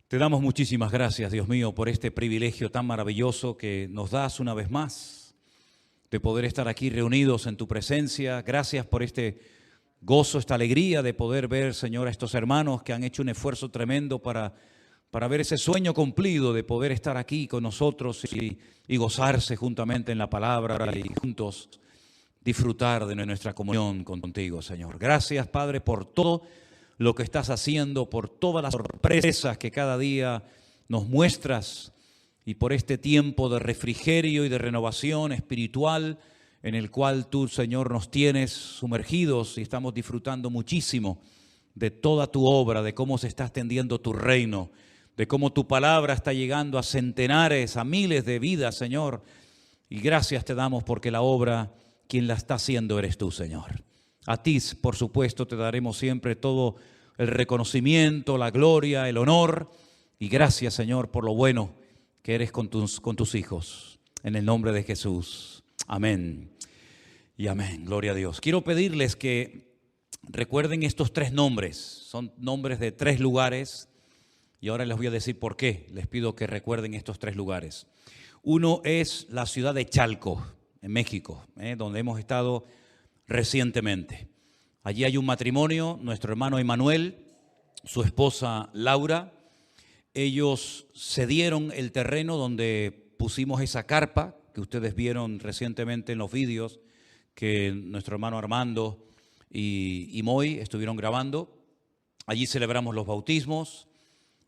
Te damos muchísimas gracias, Dios mío, por este privilegio tan maravilloso que nos das una vez más, de poder estar aquí reunidos en tu presencia. Gracias por este gozo, esta alegría de poder ver, Señor, a estos hermanos que han hecho un esfuerzo tremendo para ver ese sueño cumplido de poder estar aquí con nosotros y gozarse juntamente en la palabra y juntos disfrutar de nuestra comunión contigo, Señor. Gracias, Padre, por todo lo que estás haciendo, por todas las sorpresas que cada día nos muestras y por este tiempo de refrigerio y de renovación espiritual en el cual tú, Señor, nos tienes sumergidos y estamos disfrutando muchísimo de toda tu obra, de cómo se está extendiendo tu reino, de cómo tu palabra está llegando a centenares, a miles de vidas, Señor. Y gracias te damos porque la obra, quien la está haciendo eres tú, Señor. A ti, por supuesto, te daremos siempre todo el reconocimiento, la gloria, el honor. Y gracias, Señor, por lo bueno que eres con tus hijos. En el nombre de Jesús. Amén y amén. Gloria a Dios. Quiero pedirles que recuerden estos tres nombres. Son nombres de tres lugares. Y ahora les voy a decir por qué. Les pido que recuerden estos tres lugares. Uno es la ciudad de Chalco, en México, donde hemos estado recientemente. Allí hay un matrimonio, nuestro hermano Emanuel, su esposa Laura. Ellos cedieron el terreno donde pusimos esa carpa que ustedes vieron recientemente en los vídeos que nuestro hermano Armando y Moy estuvieron grabando. Allí celebramos los bautismos,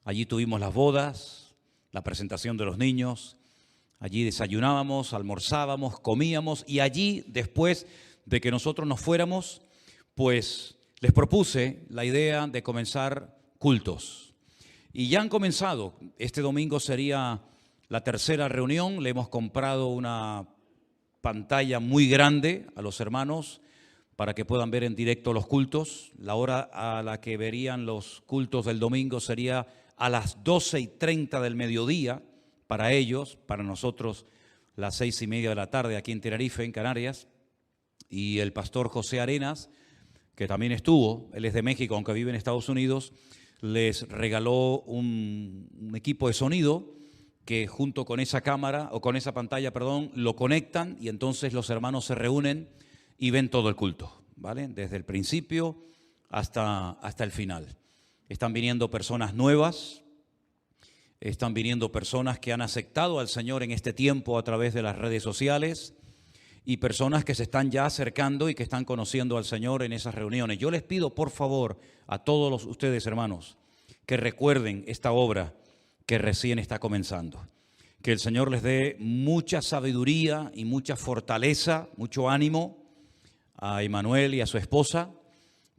allí tuvimos las bodas, la presentación de los niños. Allí desayunábamos, almorzábamos, comíamos y allí, después de que nosotros nos fuéramos, pues les propuse la idea de comenzar cultos. Y ya han comenzado. Este domingo sería la tercera reunión. Le hemos comprado una pantalla muy grande a los hermanos para que puedan ver en directo los cultos. La hora a la que verían los cultos del domingo sería a las 12:30 del mediodía. Para ellos, para nosotros, las 6:30 de la tarde aquí en Tenerife, en Canarias. Y el pastor José Arenas, que también estuvo, él es de México, aunque vive en Estados Unidos, les regaló un equipo de sonido que junto con esa cámara, o con esa pantalla, perdón, lo conectan y entonces los hermanos se reúnen y ven todo el culto, ¿vale? Desde el principio hasta el final. Están viniendo personas nuevas. Están viniendo personas que han aceptado al Señor en este tiempo a través de las redes sociales y personas que se están ya acercando y que están conociendo al Señor en esas reuniones. Yo les pido, por favor, a todos ustedes, hermanos, que recuerden esta obra que recién está comenzando. Que el Señor les dé mucha sabiduría y mucha fortaleza, mucho ánimo a Emanuel y a su esposa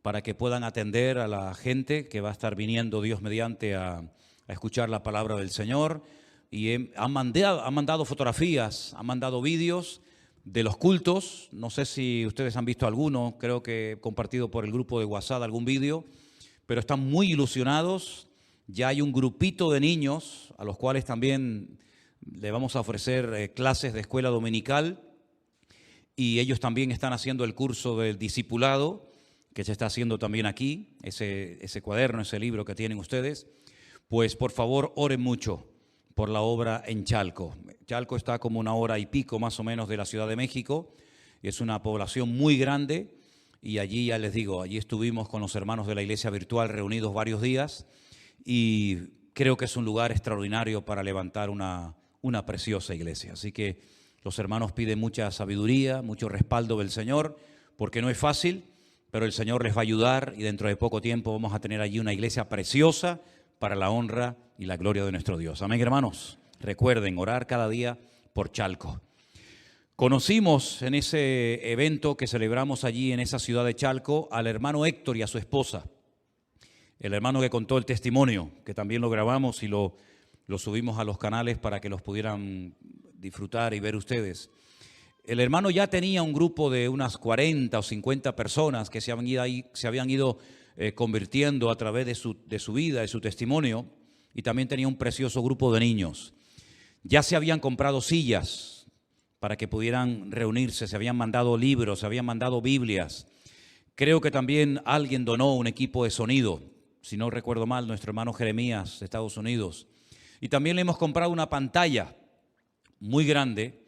para que puedan atender a la gente que va a estar viniendo, Dios mediante, a escuchar la palabra del Señor. Y han mandado fotografías, han mandado vídeos de los cultos. No sé si ustedes han visto alguno, creo que he compartido por el grupo de WhatsApp algún vídeo, pero están muy ilusionados. Ya hay un grupito de niños a los cuales también le vamos a ofrecer clases de escuela dominical y ellos también están haciendo el curso del discipulado que se está haciendo también aquí, ese cuaderno, ese libro que tienen ustedes. Pues por favor oren mucho por la obra en Chalco. Chalco está como 1 hora y pico más o menos de la Ciudad de México. Es una población muy grande y allí, ya les digo, allí estuvimos con los hermanos de la iglesia virtual reunidos varios días y creo que es un lugar extraordinario para levantar una preciosa iglesia. Así que los hermanos piden mucha sabiduría, mucho respaldo del Señor, porque no es fácil, pero el Señor les va a ayudar y dentro de poco tiempo vamos a tener allí una iglesia preciosa para la honra y la gloria de nuestro Dios. Amén, hermanos. Recuerden orar cada día por Chalco. Conocimos en ese evento que celebramos allí en esa ciudad de Chalco al hermano Héctor y a su esposa. El hermano que contó el testimonio, que también lo grabamos y lo subimos a los canales para que los pudieran disfrutar y ver ustedes. El hermano ya tenía un grupo de unas 40 o 50 personas que se habían ido convirtiendo a través de su vida, de su testimonio, y también tenía un precioso grupo de niños. Ya se habían comprado sillas para que pudieran reunirse, se habían mandado libros, se habían mandado Biblias. Creo que también alguien donó un equipo de sonido. si no recuerdo mal, nuestro hermano Jeremías de Estados Unidos. Y también le hemos comprado una pantalla muy grande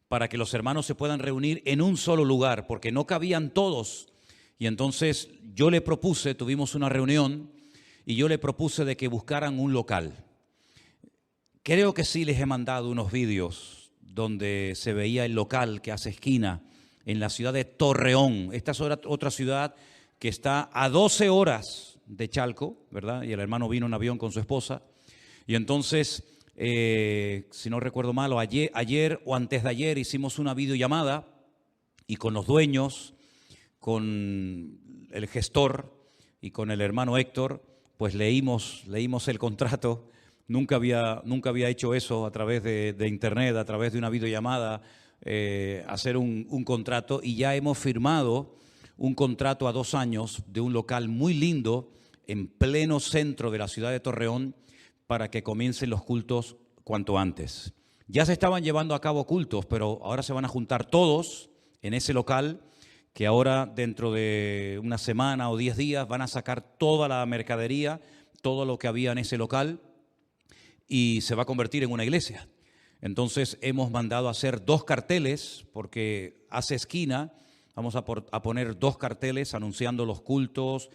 para que los hermanos se puedan reunir en un solo lugar, porque no cabían todos. Y entonces yo le propuse, tuvimos una reunión, y yo le propuse de que buscaran un local. Creo que sí les he mandado unos vídeos donde se veía el local que hace esquina en la ciudad de Torreón. Esta es otra ciudad que está a 12 horas de Chalco, ¿verdad? Y el hermano vino en avión con su esposa. Y entonces, si no recuerdo mal, ayer o antes de ayer hicimos una videollamada y con los dueños, con el gestor y con el hermano Héctor, pues leímos el contrato. Nunca había hecho eso a través de internet, a través de una videollamada, hacer un contrato, y ya hemos firmado un contrato a 2 años de un local muy lindo en pleno centro de la ciudad de Torreón para que comiencen los cultos cuanto antes. Ya se estaban llevando a cabo cultos, pero ahora se van a juntar todos en ese local, que ahora dentro de una semana o 10 días van a sacar toda la mercadería, todo lo que había en ese local, y se va a convertir en una iglesia. Entonces hemos mandado a hacer 2 carteles, porque hace esquina, vamos a poner 2 carteles anunciando los cultos.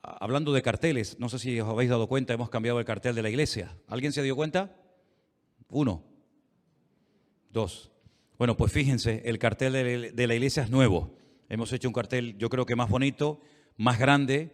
Hablando de carteles, no sé si os habéis dado cuenta, hemos cambiado el cartel de la iglesia. ¿Alguien se dio cuenta? 1, 2. Bueno, pues fíjense, el cartel de la iglesia es nuevo. Hemos hecho un cartel, yo creo que más bonito, más grande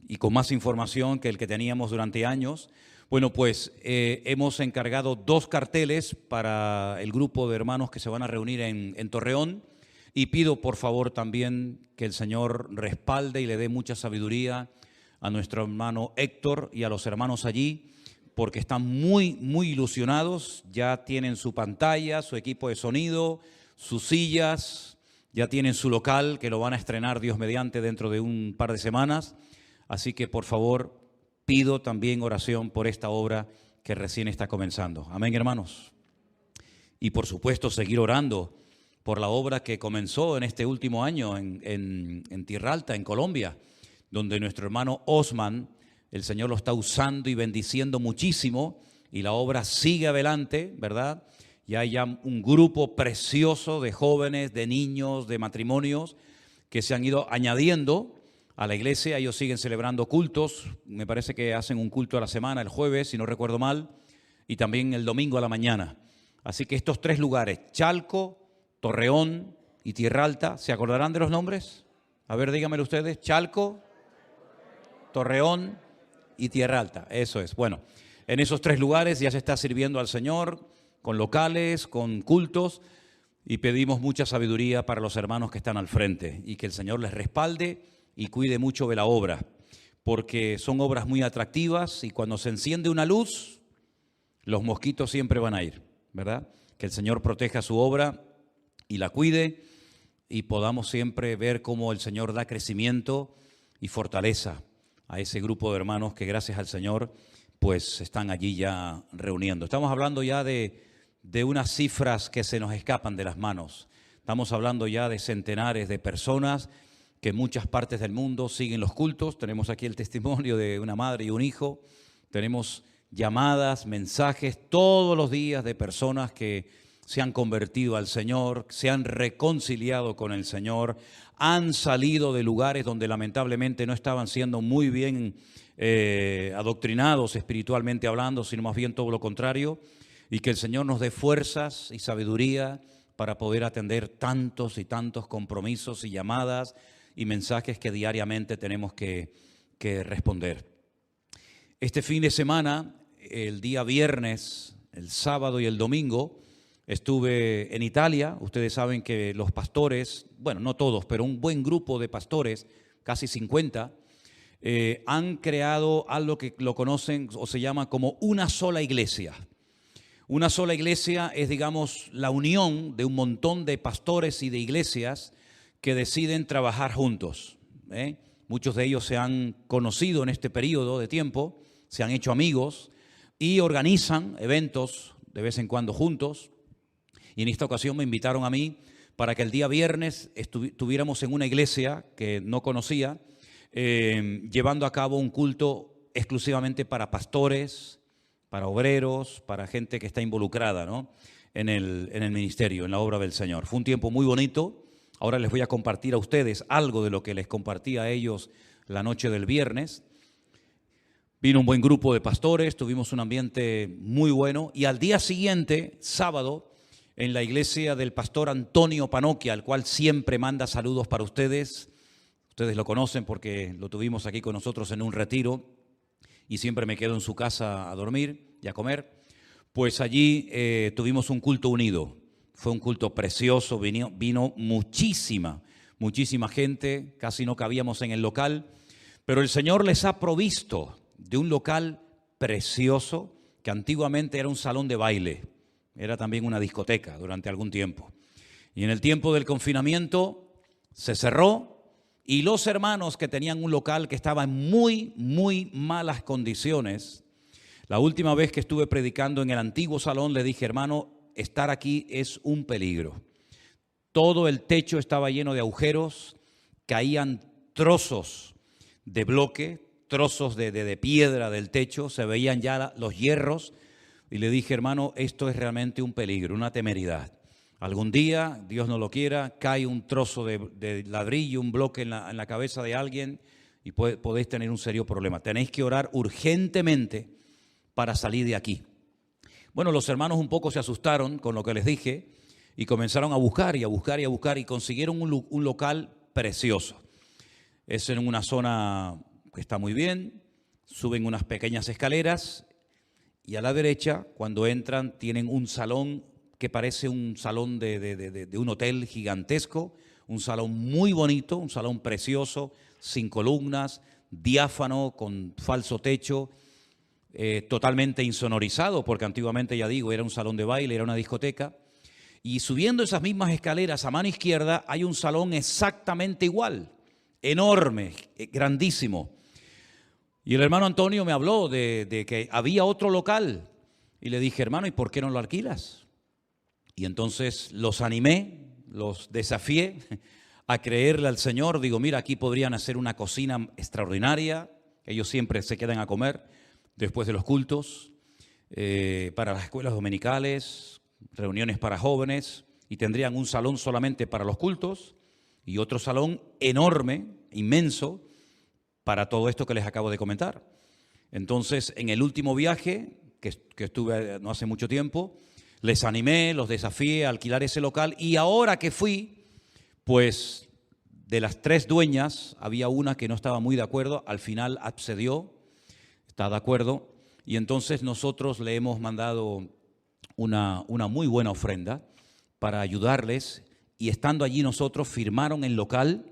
y con más información que el que teníamos durante años. Bueno, pues hemos encargado 2 carteles para el grupo de hermanos que se van a reunir en Torreón, y pido por favor también que el Señor respalde y le dé mucha sabiduría a nuestro hermano Héctor y a los hermanos allí, porque están muy ilusionados. Ya tienen su pantalla, su equipo de sonido, sus sillas, ya tienen su local que lo van a estrenar, Dios mediante, dentro de un par de semanas. Así que por favor pido también oración por esta obra que recién está comenzando. Amén, hermanos. Y por supuesto seguir orando por la obra que comenzó en este último año en Tierra Alta, en Colombia, donde nuestro hermano Osman, el Señor lo está usando y bendiciendo muchísimo, y la obra sigue adelante, ¿verdad? Y hay ya un grupo precioso de jóvenes, de niños, de matrimonios que se han ido añadiendo a la iglesia. Ellos siguen celebrando cultos, me parece que hacen un culto a la semana, el jueves, si no recuerdo mal, y también el domingo a la mañana. Así que estos 3 lugares, Chalco, Torreón y Tierra Alta, ¿se acordarán de los nombres? A ver, díganmelo ustedes. Chalco, Torreón y Tierra Alta, eso es. Bueno, en esos 3 lugares ya se está sirviendo al Señor con locales, con cultos, y pedimos mucha sabiduría para los hermanos que están al frente, y que el Señor les respalde y cuide mucho de la obra, porque son obras muy atractivas, y cuando se enciende una luz, los mosquitos siempre van a ir, ¿verdad? Que el Señor proteja su obra y la cuide, y podamos siempre ver cómo el Señor da crecimiento y fortaleza a ese grupo de hermanos que gracias al Señor pues están allí ya reuniendo. Estamos hablando ya de unas cifras que se nos escapan de las manos. Estamos hablando ya de centenares de personas que en muchas partes del mundo siguen los cultos. Tenemos aquí el testimonio de una madre y un hijo. Tenemos llamadas, mensajes todos los días de personas que se han convertido al Señor, se han reconciliado con el Señor, han salido de lugares donde lamentablemente no estaban siendo muy bien adoctrinados espiritualmente hablando, sino más bien todo lo contrario, y que el Señor nos dé fuerzas y sabiduría para poder atender tantos y tantos compromisos y llamadas y mensajes que diariamente tenemos que responder. Este fin de semana, el día viernes, el sábado y el domingo, estuve en Italia. Ustedes saben que los pastores, bueno, no todos, pero un buen grupo de pastores, casi 50, han creado algo que lo conocen o se llama como una sola iglesia. Una sola iglesia es, digamos, la unión de un montón de pastores y de iglesias que deciden trabajar juntos. Muchos de ellos se han conocido en este periodo de tiempo, se han hecho amigos y organizan eventos de vez en cuando juntos. Y en esta ocasión me invitaron a mí para que el día viernes estuviéramos en una iglesia que no conocía, llevando a cabo un culto exclusivamente para pastores, para obreros, para gente que está involucrada, ¿no?, en el ministerio, en la obra del Señor. Fue un tiempo muy bonito. Ahora les voy a compartir a ustedes algo de lo que les compartí a ellos la noche del viernes. Vino un buen grupo de pastores, tuvimos un ambiente muy bueno, y al día siguiente, sábado, en la iglesia del pastor Antonio Panoquia, al cual siempre manda saludos para ustedes. Ustedes lo conocen porque lo tuvimos aquí con nosotros en un retiro y siempre me quedo en su casa a dormir y a comer. Pues allí tuvimos un culto unido. Fue un culto precioso, vino muchísima gente, casi no cabíamos en el local, pero el Señor les ha provisto de un local precioso que antiguamente era un salón de baile, era también una discoteca durante algún tiempo. Y en el tiempo del confinamiento se cerró y los hermanos que tenían un local que estaba en muy malas condiciones. La última vez que estuve predicando en el antiguo salón le dije: hermano, estar aquí es un peligro. Todo el techo estaba lleno de agujeros, caían trozos de bloque, trozos de piedra del techo, se veían ya los hierros. Y le dije: hermano, esto es realmente un peligro, una temeridad. Algún día, Dios no lo quiera, cae un trozo de ladrillo, un bloque en la cabeza de alguien y podéis tener un serio problema. Tenéis que orar urgentemente para salir de aquí. Bueno, los hermanos un poco se asustaron con lo que les dije y comenzaron a buscar y consiguieron un local precioso. Es en una zona que está muy bien, suben unas pequeñas escaleras y a la derecha, cuando entran, tienen un salón que parece un salón de un hotel gigantesco, un salón muy bonito, un salón precioso, sin columnas, diáfano, con falso techo, totalmente insonorizado, porque antiguamente, ya digo, era un salón de baile, era una discoteca. Y subiendo esas mismas escaleras a mano izquierda hay un salón exactamente igual, enorme, grandísimo. Y el hermano Antonio me habló de que había otro local. Y le dije: hermano, ¿y por qué no lo alquilas? Y entonces los animé, los desafié a creerle al Señor. Digo: mira, aquí podrían hacer una cocina extraordinaria. Ellos siempre se quedan a comer después de los cultos, para las escuelas dominicales, reuniones para jóvenes, y tendrían un salón solamente para los cultos y otro salón enorme, inmenso, para todo esto que les acabo de comentar. Entonces, en el último viaje, que estuve no hace mucho tiempo, les animé, los desafié a alquilar ese local, y ahora que fui, pues de las 3 dueñas, había una que no estaba muy de acuerdo, al final accedió, está de acuerdo, y entonces nosotros le hemos mandado una muy buena ofrenda para ayudarles, y estando allí nosotros firmaron el local,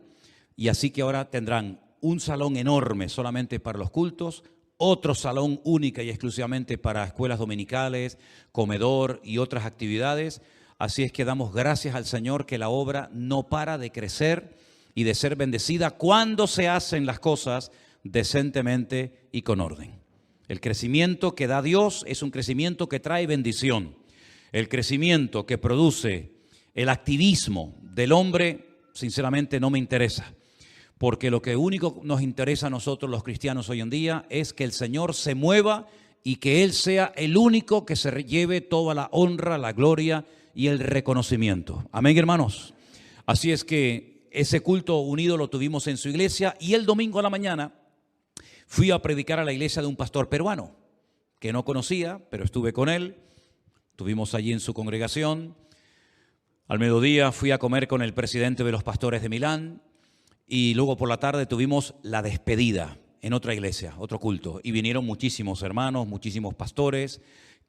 y así que ahora tendrán un salón enorme solamente para los cultos, otro salón única y exclusivamente para escuelas dominicales, comedor y otras actividades. Así es que damos gracias al Señor que la obra no para de crecer y de ser bendecida cuando se hacen las cosas decentemente y con orden. El crecimiento que da Dios es un crecimiento que trae bendición. El crecimiento que produce el activismo del hombre, sinceramente no me interesa. Porque lo que único nos interesa a nosotros los cristianos hoy en día es que el Señor se mueva y que Él sea el único que se lleve toda la honra, la gloria y el reconocimiento. Amén, hermanos. Así es que ese culto unido lo tuvimos en su iglesia, y el domingo a la mañana fui a predicar a la iglesia de un pastor peruano que no conocía, pero estuve con él. Estuvimos allí en su congregación. Al mediodía fui a comer con el presidente de los pastores de Milán. Y luego por la tarde tuvimos la despedida en otra iglesia, otro culto. Y vinieron muchísimos hermanos, muchísimos pastores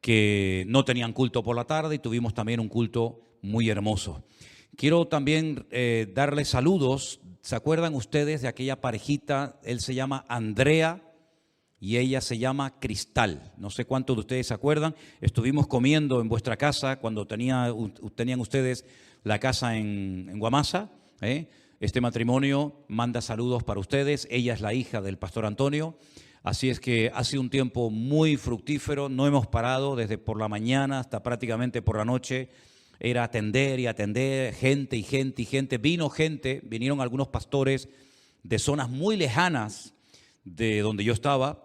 que no tenían culto por la tarde, y tuvimos también un culto muy hermoso. Quiero también darles saludos. ¿Se acuerdan ustedes de aquella parejita? Él se llama Andrea y ella se llama Cristal. No sé cuántos de ustedes se acuerdan. Estuvimos comiendo en vuestra casa cuando tenían ustedes la casa en Guamasa, Este matrimonio manda saludos para ustedes. Ella es la hija del pastor Antonio. Así es que ha sido un tiempo muy fructífero. No hemos parado desde por la mañana hasta prácticamente por la noche. Era atender y atender, gente y gente y gente. Vinieron algunos pastores de zonas muy lejanas de donde yo estaba,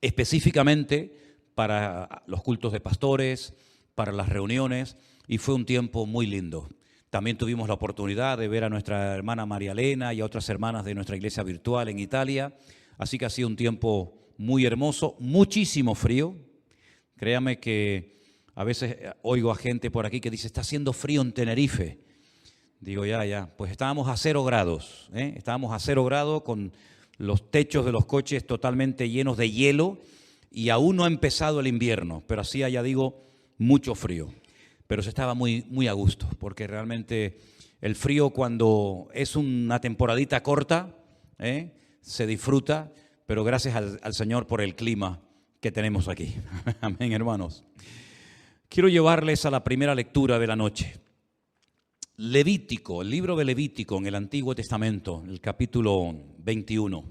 específicamente para los cultos de pastores, para las reuniones, y fue un tiempo muy lindo. También tuvimos la oportunidad de ver a nuestra hermana María Elena y a otras hermanas de nuestra iglesia virtual en Italia, así que ha sido un tiempo muy hermoso, muchísimo frío. Créame que a veces oigo a gente por aquí que dice, está haciendo frío en Tenerife. Digo, ya, pues estábamos a 0 grados, estábamos a 0 grados con los techos de los coches totalmente llenos de hielo y aún no ha empezado el invierno, pero hacía, ya digo, mucho frío. Pero se estaba muy, muy a gusto, porque realmente el frío cuando es una temporadita corta, se disfruta, pero gracias al Señor por el clima que tenemos aquí. Amén, hermanos. Quiero llevarles a la primera lectura de la noche. Levítico, el libro de Levítico en el Antiguo Testamento, el capítulo 21.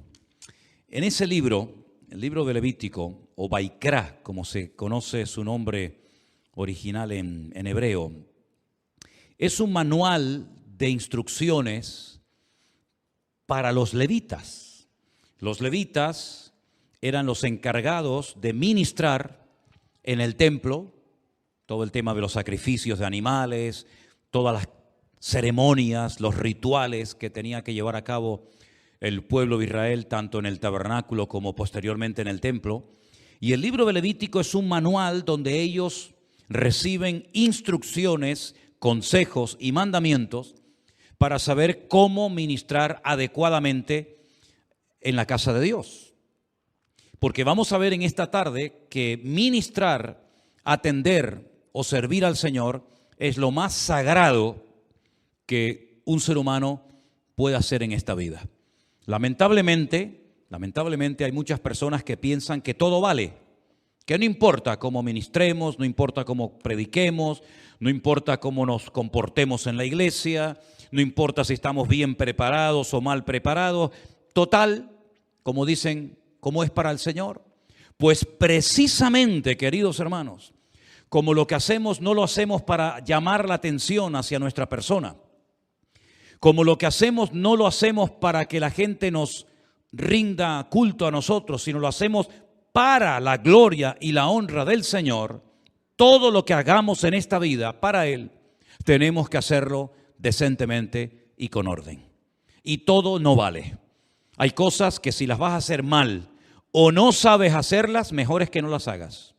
En ese libro, el libro de Levítico, o Vaikra, como se conoce su nombre original en hebreo, es un manual de instrucciones para los levitas. Los levitas eran los encargados de ministrar en el templo, todo el tema de los sacrificios de animales, todas las ceremonias, los rituales que tenía que llevar a cabo el pueblo de Israel, tanto en el tabernáculo como posteriormente en el templo. Y el libro de Levítico es un manual donde ellos reciben instrucciones, consejos y mandamientos para saber cómo ministrar adecuadamente en la casa de Dios. Porque vamos a ver en esta tarde que ministrar, atender o servir al Señor es lo más sagrado que un ser humano puede hacer en esta vida. Lamentablemente hay muchas personas que piensan que todo vale, que no importa cómo ministremos, no importa cómo prediquemos, no importa cómo nos comportemos en la iglesia, no importa si estamos bien preparados o mal preparados. Total, como dicen, ¿cómo es para el Señor? Pues precisamente, queridos hermanos, como lo que hacemos no lo hacemos para llamar la atención hacia nuestra persona, como lo que hacemos no lo hacemos para que la gente nos rinda culto a nosotros, sino lo hacemos para la gloria y la honra del Señor. Todo lo que hagamos en esta vida para Él, tenemos que hacerlo decentemente y con orden. Y todo no vale. Hay cosas que si las vas a hacer mal o no sabes hacerlas, mejor es que no las hagas.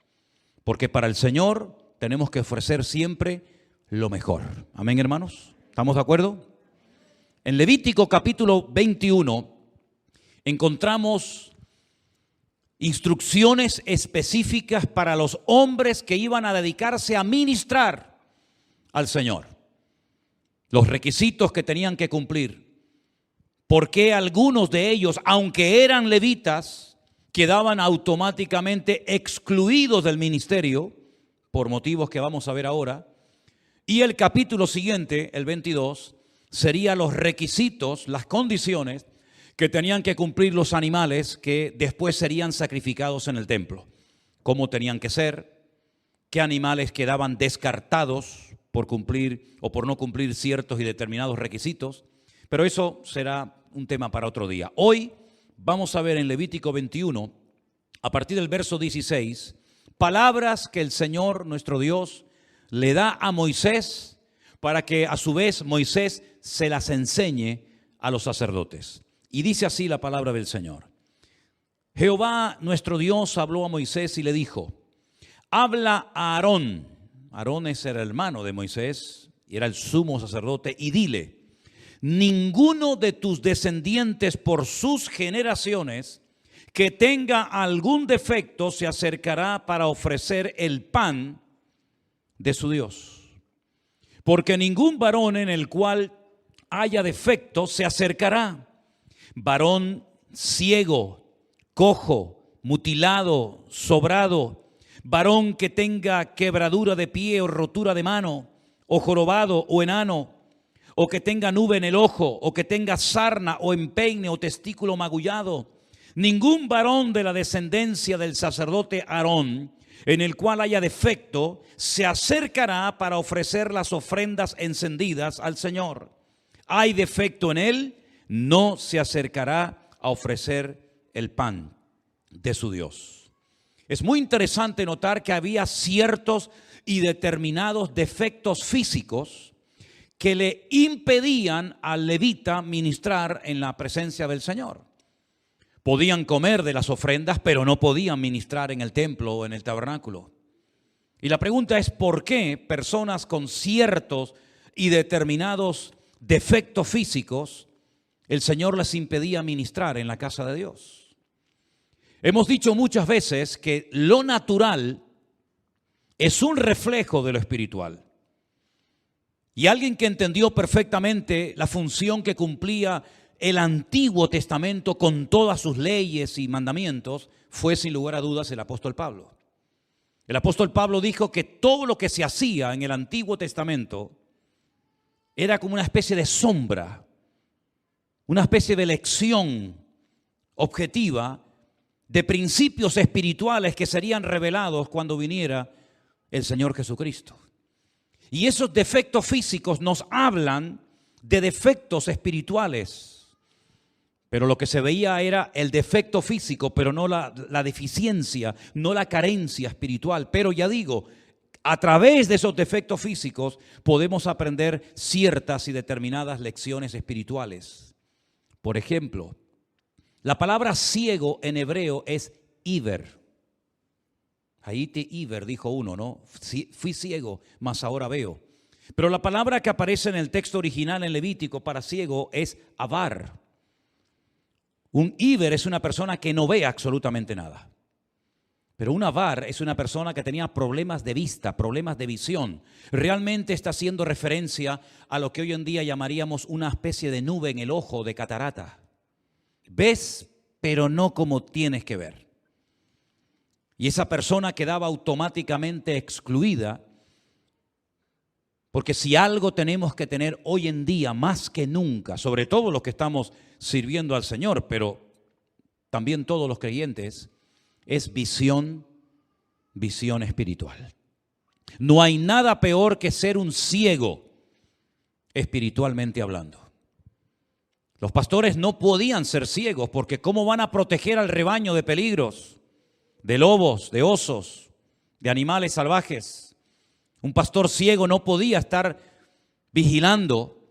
Porque para el Señor tenemos que ofrecer siempre lo mejor. Amén, hermanos. ¿Estamos de acuerdo? En Levítico capítulo 21 encontramos instrucciones específicas para los hombres que iban a dedicarse a ministrar al Señor. Los requisitos que tenían que cumplir. Porque algunos de ellos, aunque eran levitas, quedaban automáticamente excluidos del ministerio, por motivos que vamos a ver ahora. Y el capítulo siguiente, el 22, serían los requisitos, las condiciones que tenían que cumplir los animales que después serían sacrificados en el templo. Cómo tenían que ser, qué animales quedaban descartados por cumplir o por no cumplir ciertos y determinados requisitos. Pero eso será un tema para otro día. Hoy vamos a ver en Levítico 21, a partir del verso 16, palabras que el Señor nuestro Dios le da a Moisés para que a su vez Moisés se las enseñe a los sacerdotes. Y dice así la palabra del Señor. Jehová nuestro Dios habló a Moisés y le dijo, habla a Aarón. Aarón es el hermano de Moisés y era el sumo sacerdote, y dile, ninguno de tus descendientes por sus generaciones que tenga algún defecto se acercará para ofrecer el pan de su Dios. Porque ningún varón en el cual haya defecto se acercará. Varón ciego, cojo, mutilado, sobrado, varón que tenga quebradura de pie o rotura de mano, o jorobado o enano, o que tenga nube en el ojo, o que tenga sarna o empeine o testículo magullado. Ningún varón de la descendencia del sacerdote Aarón, en el cual haya defecto, se acercará para ofrecer las ofrendas encendidas al Señor. Hay defecto en él, no se acercará a ofrecer el pan de su Dios. Es muy interesante notar que había ciertos y determinados defectos físicos que le impedían al levita ministrar en la presencia del Señor. Podían comer de las ofrendas, pero no podían ministrar en el templo o en el tabernáculo. Y la pregunta es, ¿por qué personas con ciertos y determinados defectos físicos el Señor les impedía ministrar en la casa de Dios? Hemos dicho muchas veces que lo natural es un reflejo de lo espiritual. Y alguien que entendió perfectamente la función que cumplía el Antiguo Testamento con todas sus leyes y mandamientos fue sin lugar a dudas el apóstol Pablo. El apóstol Pablo dijo que todo lo que se hacía en el Antiguo Testamento era como una especie de sombra, una especie de lección objetiva de principios espirituales que serían revelados cuando viniera el Señor Jesucristo. Y esos defectos físicos nos hablan de defectos espirituales. Pero lo que se veía era el defecto físico, pero no la deficiencia, no la carencia espiritual. Pero ya digo, a través de esos defectos físicos podemos aprender ciertas y determinadas lecciones espirituales. Por ejemplo, la palabra ciego en hebreo es iber. Haiti iber, dijo uno, ¿no? Fui ciego, mas ahora veo. Pero la palabra que aparece en el texto original en Levítico para ciego es avar. Un iber es una persona que no ve absolutamente nada. Pero un avar es una persona que tenía problemas de vista, problemas de visión. Realmente está haciendo referencia a lo que hoy en día llamaríamos una especie de nube en el ojo, de catarata. Ves, pero no como tienes que ver. Y esa persona quedaba automáticamente excluida, porque si algo tenemos que tener hoy en día más que nunca, sobre todo los que estamos sirviendo al Señor, pero también todos los creyentes, es visión espiritual. No hay nada peor que ser un ciego espiritualmente hablando. Los pastores no podían ser ciegos porque ¿cómo van a proteger al rebaño de peligros, de lobos, de osos, de animales salvajes? Un pastor ciego no podía estar vigilando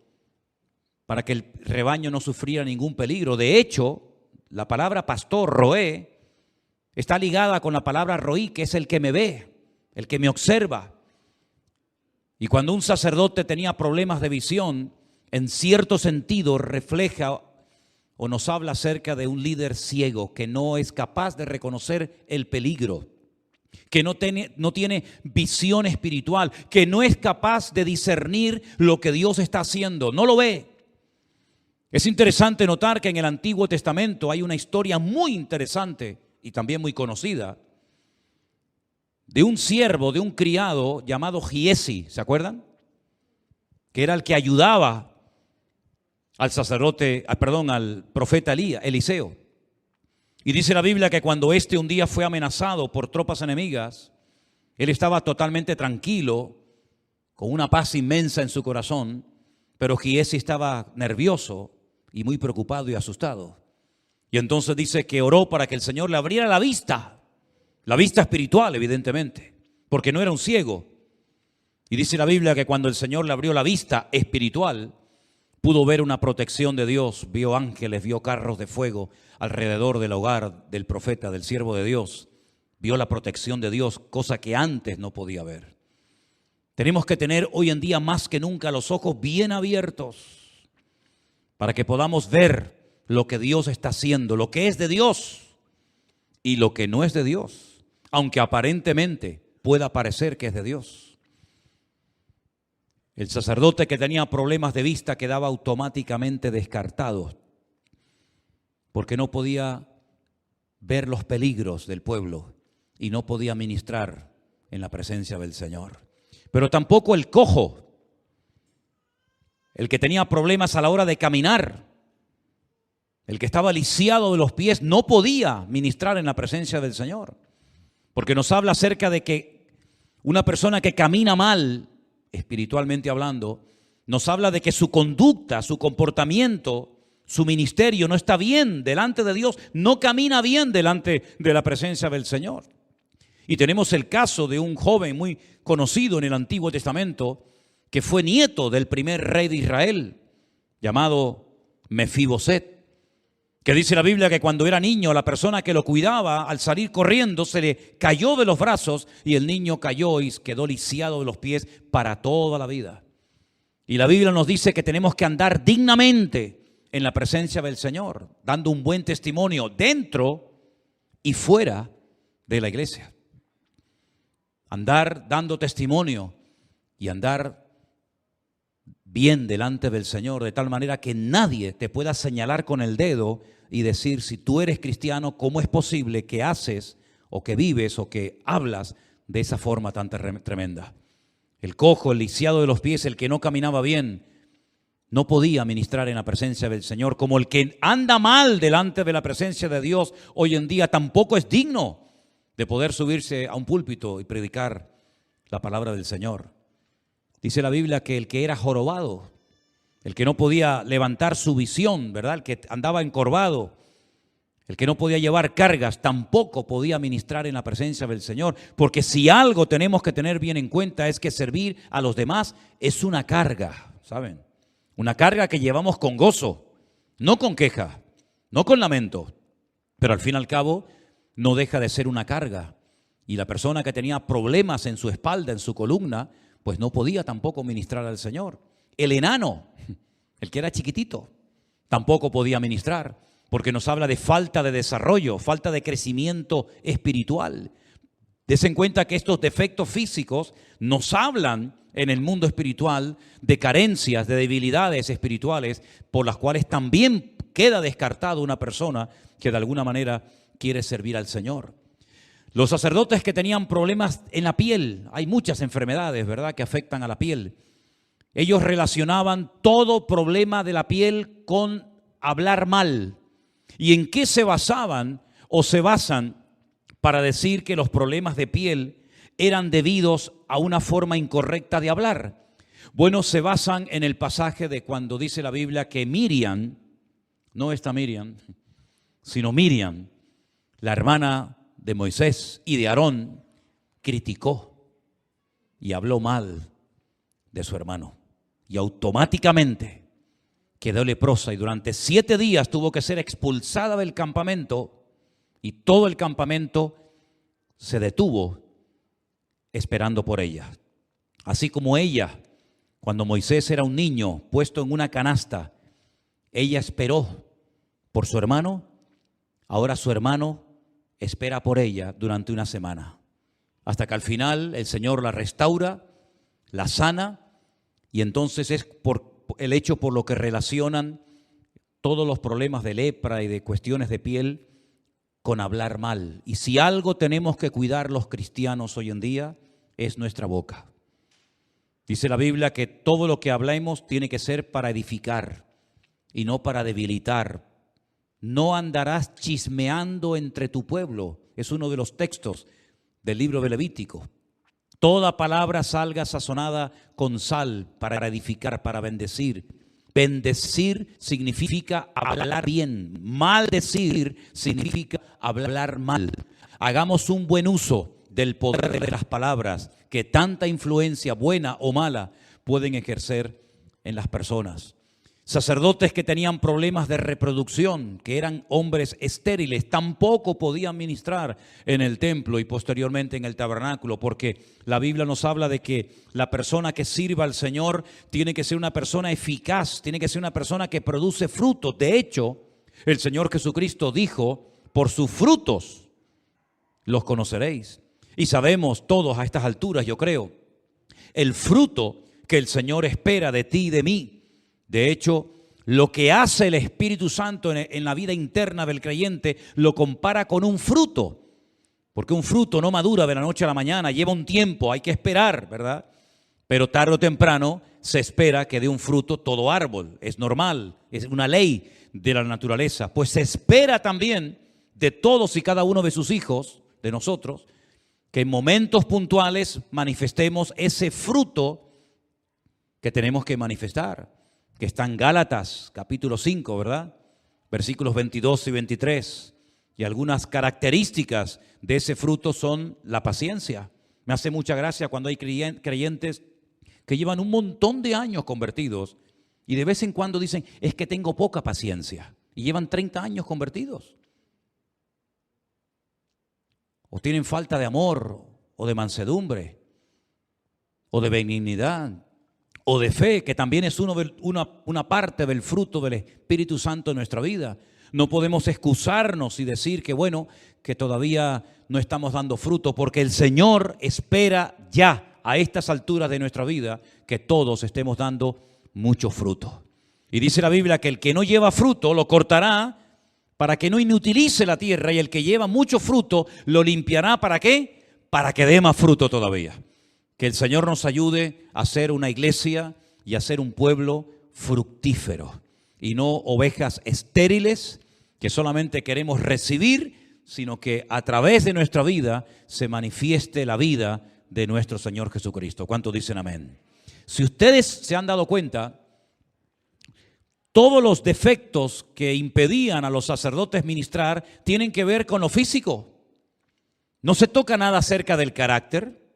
para que el rebaño no sufriera ningún peligro. De hecho, la palabra pastor, roé, está ligada con la palabra roí, que es el que me ve, el que me observa. Y cuando un sacerdote tenía problemas de visión, en cierto sentido refleja o nos habla acerca de un líder ciego que no es capaz de reconocer el peligro, que no tiene visión espiritual, que no es capaz de discernir lo que Dios está haciendo, no lo ve. Es interesante notar que en el Antiguo Testamento hay una historia muy interesante y también muy conocida de un siervo, de un criado llamado Giesi, ¿se acuerdan? Que era el que ayudaba al al profeta Eliseo. Y dice la Biblia que cuando éste un día fue amenazado por tropas enemigas, él estaba totalmente tranquilo, con una paz inmensa en su corazón, pero Giesi estaba nervioso y muy preocupado y asustado. Y entonces dice que oró para que el Señor le abriera la vista espiritual, evidentemente, porque no era un ciego. Y dice la Biblia que cuando el Señor le abrió la vista espiritual, pudo ver una protección de Dios, vio ángeles, vio carros de fuego alrededor del hogar del profeta, del siervo de Dios. Vio la protección de Dios, cosa que antes no podía ver. Tenemos que tener hoy en día más que nunca los ojos bien abiertos para que podamos ver lo que Dios está haciendo, lo que es de Dios y lo que no es de Dios, aunque aparentemente pueda parecer que es de Dios. El sacerdote que tenía problemas de vista quedaba automáticamente descartado porque no podía ver los peligros del pueblo y no podía ministrar en la presencia del Señor. Pero tampoco el cojo, el que tenía problemas a la hora de caminar, el que estaba lisiado de los pies, no podía ministrar en la presencia del Señor. Porque nos habla acerca de que una persona que camina mal, espiritualmente hablando, nos habla de que su conducta, su comportamiento, su ministerio no está bien delante de Dios, no camina bien delante de la presencia del Señor. Y tenemos el caso de un joven muy conocido en el Antiguo Testamento que fue nieto del primer rey de Israel, llamado Mefiboset, que dice la Biblia que cuando era niño la persona que lo cuidaba al salir corriendo se le cayó de los brazos y el niño cayó y quedó lisiado de los pies para toda la vida. Y la Biblia nos dice que tenemos que andar dignamente en la presencia del Señor, dando un buen testimonio dentro y fuera de la iglesia. Andar dando testimonio y andar bien delante del Señor, de tal manera que nadie te pueda señalar con el dedo y decir, si tú eres cristiano, ¿cómo es posible que haces o que vives o que hablas de esa forma tan tremenda? El cojo, el lisiado de los pies, el que no caminaba bien, no podía ministrar en la presencia del Señor, como el que anda mal delante de la presencia de Dios hoy en día tampoco es digno de poder subirse a un púlpito y predicar la palabra del Señor. Dice la Biblia que el que era jorobado, el que no podía levantar su visión, ¿verdad? El que andaba encorvado, el que no podía llevar cargas, tampoco podía ministrar en la presencia del Señor. Porque si algo tenemos que tener bien en cuenta es que servir a los demás es una carga, ¿saben? Una carga que llevamos con gozo, no con queja, no con lamento, pero al fin y al cabo no deja de ser una carga. Y la persona que tenía problemas en su espalda, en su columna, pues no podía tampoco ministrar al Señor. El enano, el que era chiquitito, tampoco podía ministrar, porque nos habla de falta de desarrollo, falta de crecimiento espiritual. Desen cuenta que estos defectos físicos nos hablan en el mundo espiritual de carencias, de debilidades espirituales, por las cuales también queda descartado una persona que de alguna manera quiere servir al Señor. Los sacerdotes que tenían problemas en la piel, hay muchas enfermedades, ¿verdad?, que afectan a la piel. Ellos relacionaban todo problema de la piel con hablar mal. ¿Y en qué se basaban o se basan para decir que los problemas de piel eran debidos a una forma incorrecta de hablar? Bueno, se basan en el pasaje de cuando dice la Biblia que Miriam, no esta Miriam, sino Miriam, la hermana de Moisés y de Aarón, criticó y habló mal de su hermano. Y automáticamente quedó leprosa y durante 7 días tuvo que ser expulsada del campamento y todo el campamento se detuvo esperando por ella. Así como ella, cuando Moisés era un niño puesto en una canasta, ella esperó por su hermano, ahora su hermano espera por ella durante una semana, hasta que al final el Señor la restaura, la sana, y entonces es por el hecho por lo que relacionan todos los problemas de lepra y de cuestiones de piel con hablar mal. Y si algo tenemos que cuidar los cristianos hoy en día es nuestra boca. Dice la Biblia que todo lo que hablemos tiene que ser para edificar y no para debilitar. No andarás chismeando entre tu pueblo. Es uno de los textos del libro de Levítico. Toda palabra salga sazonada con sal para edificar, para bendecir. Bendecir significa hablar bien. Maldecir significa hablar mal. Hagamos un buen uso del poder de las palabras que tanta influencia, buena o mala, pueden ejercer en las personas. Sacerdotes que tenían problemas de reproducción, que eran hombres estériles, tampoco podían ministrar en el templo y posteriormente en el tabernáculo, porque la Biblia nos habla de que la persona que sirva al Señor tiene que ser una persona eficaz, tiene que ser una persona que produce frutos. De hecho, el Señor Jesucristo dijo, por sus frutos los conoceréis. Y sabemos todos a estas alturas, yo creo, el fruto que el Señor espera de ti y de mí. De hecho, lo que hace el Espíritu Santo en la vida interna del creyente lo compara con un fruto. Porque un fruto no madura de la noche a la mañana, lleva un tiempo, hay que esperar, ¿verdad? Pero tarde o temprano se espera que dé un fruto todo árbol. Es normal, es una ley de la naturaleza. Pues se espera también de todos y cada uno de sus hijos, de nosotros, que en momentos puntuales manifestemos ese fruto que tenemos que manifestar, que está en Gálatas capítulo 5, ¿verdad? Versículos 22 y 23, Y algunas características de ese fruto son la paciencia. Me hace mucha gracia cuando hay creyentes que llevan un montón de años convertidos y de vez en cuando dicen, es que tengo poca paciencia. Y llevan 30 años convertidos. O tienen falta de amor, o de mansedumbre, o de benignidad, o de fe, que también es una parte del fruto del Espíritu Santo en nuestra vida. No podemos excusarnos y decir que bueno, que todavía no estamos dando fruto, porque el Señor espera ya a estas alturas de nuestra vida que todos estemos dando mucho fruto. Y dice la Biblia que el que no lleva fruto lo cortará para que no inutilice la tierra, y el que lleva mucho fruto lo limpiará. ¿Para qué? Para que dé más fruto todavía. Que el Señor nos ayude a ser una iglesia y a ser un pueblo fructífero y no ovejas estériles que solamente queremos recibir, sino que a través de nuestra vida se manifieste la vida de nuestro Señor Jesucristo. ¿Cuántos dicen amén? Si ustedes se han dado cuenta, todos los defectos que impedían a los sacerdotes ministrar tienen que ver con lo físico. No se toca nada acerca del carácter,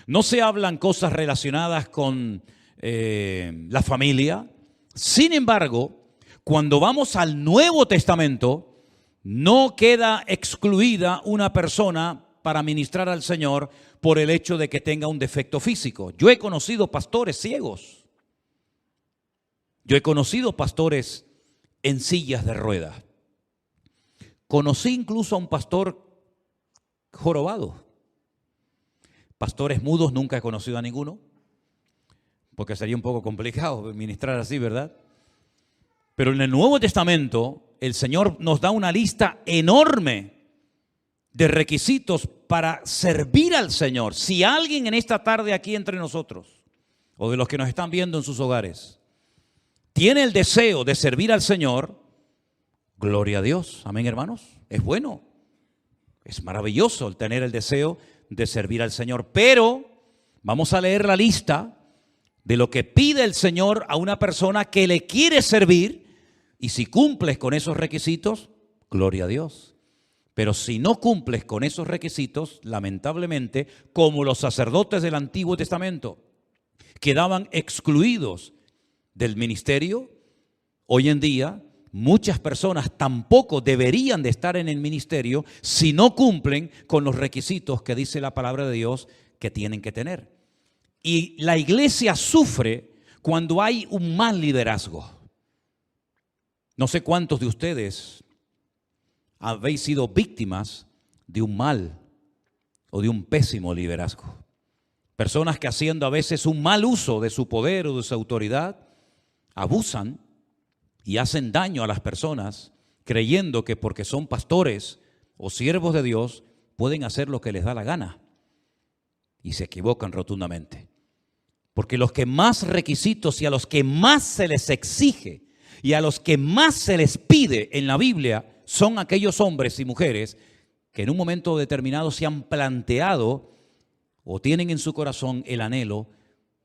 no se hablan cosas relacionadas con la familia. Sin embargo, cuando vamos al Nuevo Testamento, no queda excluida una persona para ministrar al Señor por el hecho de que tenga un defecto físico. Yo he conocido pastores ciegos. Yo he conocido pastores en sillas de ruedas. Conocí incluso a un pastor jorobado. Pastores mudos nunca he conocido a ninguno, porque sería un poco complicado ministrar así, ¿verdad? Pero en el Nuevo Testamento el Señor nos da una lista enorme de requisitos para servir al Señor. Si alguien en esta tarde aquí entre nosotros, o de los que nos están viendo en sus hogares, tiene el deseo de servir al Señor, gloria a Dios. Amén, hermanos. Es bueno. Es maravilloso el tener el deseo de servir al Señor. Pero vamos a leer la lista de lo que pide el Señor a una persona que le quiere servir. Y si cumples con esos requisitos, gloria a Dios. Pero si no cumples con esos requisitos, lamentablemente, como los sacerdotes del Antiguo Testamento quedaban excluidos del ministerio, hoy en día muchas personas tampoco deberían de estar en el ministerio si no cumplen con los requisitos que dice la palabra de Dios que tienen que tener. Y la iglesia sufre cuando hay un mal liderazgo. No sé cuántos de ustedes habéis sido víctimas de un mal o de un pésimo liderazgo. Personas que haciendo a veces un mal uso de su poder o de su autoridad, abusan y hacen daño a las personas creyendo que porque son pastores o siervos de Dios pueden hacer lo que les da la gana. Y se equivocan rotundamente. Porque los que más requisitos y a los que más se les exige y a los que más se les pide en la Biblia son aquellos hombres y mujeres que en un momento determinado se han planteado o tienen en su corazón el anhelo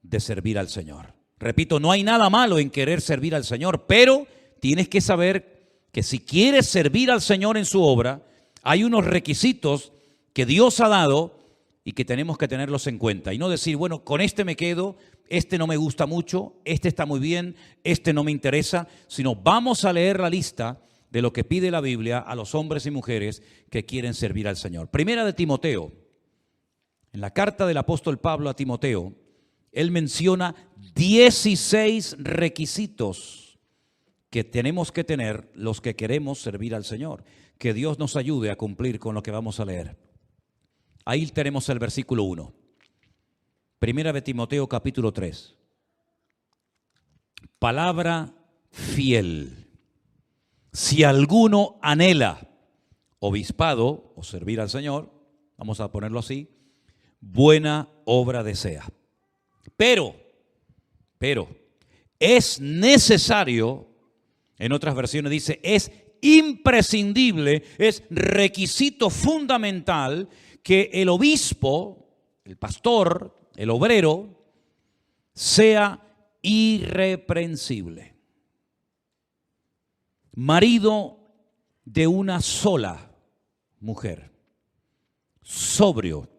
de servir al Señor. Repito, no hay nada malo en querer servir al Señor, pero tienes que saber que si quieres servir al Señor en su obra, hay unos requisitos que Dios ha dado y que tenemos que tenerlos en cuenta. Y no decir, bueno, con este me quedo, este no me gusta mucho, este está muy bien, este no me interesa, sino vamos a leer la lista de lo que pide la Biblia a los hombres y mujeres que quieren servir al Señor. Primera de Timoteo, en la carta del apóstol Pablo a Timoteo, él menciona 16 requisitos que tenemos que tener los que queremos servir al Señor. Que Dios nos ayude a cumplir con lo que vamos a leer. Ahí tenemos el versículo 1. Primera de Timoteo capítulo 3. Palabra fiel. Si alguno anhela obispado o servir al Señor, vamos a ponerlo así, buena obra desea. Pero, es necesario, en otras versiones dice, es imprescindible, es requisito fundamental que el obispo, el pastor, el obrero, sea irreprensible. Marido de una sola mujer, sobrio,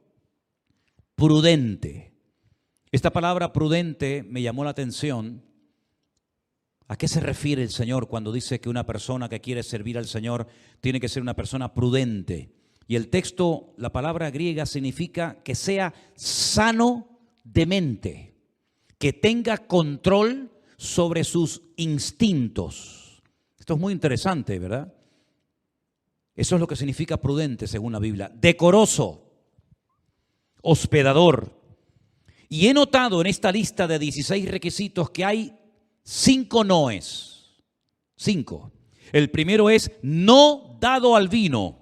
prudente. Esta palabra prudente me llamó la atención. ¿A qué se refiere el Señor cuando dice que una persona que quiere servir al Señor tiene que ser una persona prudente? Y el texto, la palabra griega significa que sea sano de mente, que tenga control sobre sus instintos. Esto es muy interesante, ¿verdad? Eso es lo que significa prudente según la Biblia. Decoroso, hospedador. Y he notado en esta lista de 16 requisitos que hay 5 noes. 5. El primero es no dado al vino.